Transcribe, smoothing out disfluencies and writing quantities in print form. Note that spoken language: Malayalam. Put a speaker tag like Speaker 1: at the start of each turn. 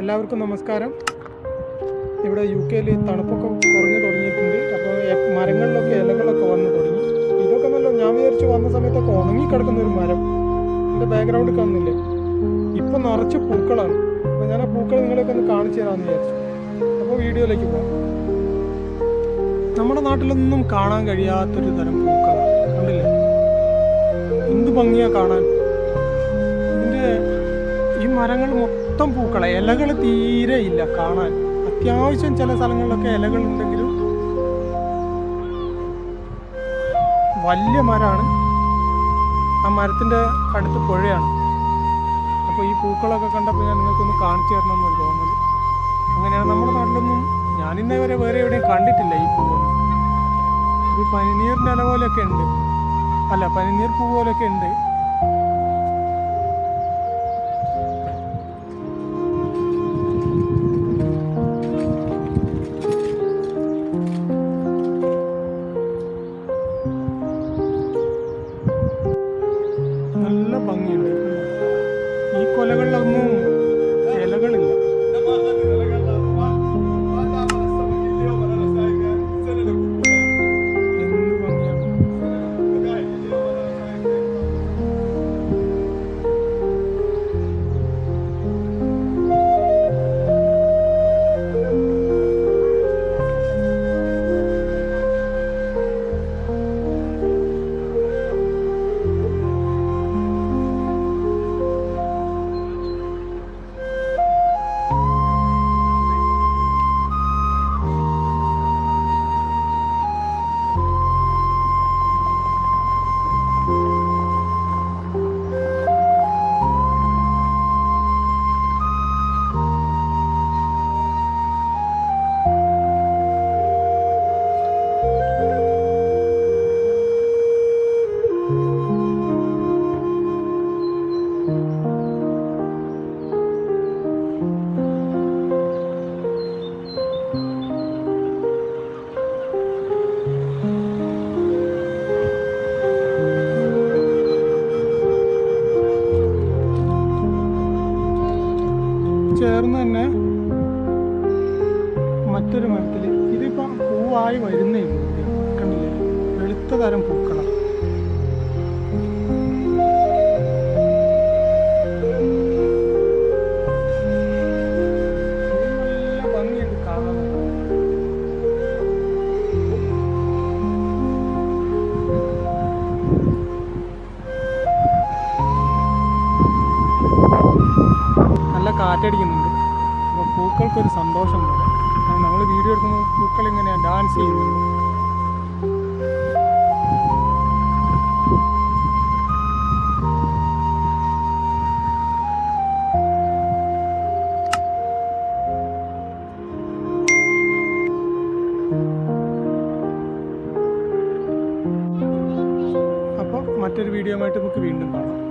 Speaker 1: എല്ലാവർക്കും നമസ്കാരം. ഇവിടെ UK തണുപ്പൊക്കെ കുറഞ്ഞു തുടങ്ങിയിട്ടുണ്ട്. അപ്പോൾ മരങ്ങളിലൊക്കെ ഇലകളൊക്കെ വന്നു തുടങ്ങി. ഇതൊക്കെ നല്ല, ഞാൻ വിചാരിച്ചു വന്ന സമയത്തൊക്കെ ഉണങ്ങിക്കിടക്കുന്ന ഒരു മരം എൻ്റെ ബാക്ക്ഗ്രൗണ്ടിൽ കാണുന്നില്ലേ, ഇപ്പം നിറച്ച് പൂക്കളാണ്. അപ്പോൾ ഞാൻ ആ പൂക്കൾ നിങ്ങളെയൊക്കെ ഒന്ന് കാണിച്ചു തരാമെന്ന് വിചാരിച്ചു. അപ്പോൾ വീഡിയോയിലേക്ക് പോകാം. നമ്മുടെ നാട്ടിലൊന്നും കാണാൻ കഴിയാത്തൊരു തരം പൂക്കളാണ്, കണ്ടില്ലേ? എന്ത് ഭംഗിയാണ് കാണാൻ. ഇതിൻ്റെ ഈ മരങ്ങൾ മൊത്തം പൂക്കളെ, ഇലകൾ തീരെ ഇല്ല കാണാൻ. അത്യാവശ്യം ചില സ്ഥലങ്ങളിലൊക്കെ ഇലകളുണ്ടെങ്കിലും വലിയ മരമാണ്. ആ മരത്തിൻ്റെ അടുത്ത് പുഴയാണ്. അപ്പോൾ ഈ പൂക്കളൊക്കെ കണ്ടപ്പോൾ ഞാൻ നിങ്ങൾക്കൊന്ന് കാണിച്ചു തരണം എന്നൊരു തോന്നൽ. അങ്ങനെയാണ് നമ്മുടെ നാട്ടിലൊന്നും ഞാനിന്നേ വരെ വേറെ എവിടെയും കണ്ടിട്ടില്ല ഈ പൂവൊന്നും. ഒരു പനിനീറിൻ്റെ ഇല പോലെയൊക്കെ ഉണ്ട്, അല്ല പനിനീർ പൂ പോലെയൊക്കെ ഉണ്ട്. നല്ല ഭംഗിയുണ്ട്. ഈ കൊലകളിലൊന്നും ഇലകളില്ല. എന്ത് ഭംഗിയാണ്. ചേർന്ന് തന്നെ മറ്റൊരു മരത്തിൽ ഇതിപ്പം പൂവായി വരുന്നേ ഉള്ളൂ. കണ്ടില്ലേ, വെളുത്ത തരം പൂക്കളാണ്. നല്ല ഭംഗിയുണ്ട് കാണാൻ. നല്ല കാറ്റടിക്കുന്നുണ്ട്. അപ്പോൾ പൂക്കൾക്കൊരു സന്തോഷം പോലെ നമ്മൾ വീഡിയോ എടുക്കുമ്പോൾ പൂക്കൾ ഇങ്ങനെയാണ് ഡാൻസ് ചെയ്യുന്നുണ്ട്. അപ്പോൾ മറ്റൊരു വീഡിയോ ആയിട്ട് നമുക്ക് വീണ്ടും കാണാം.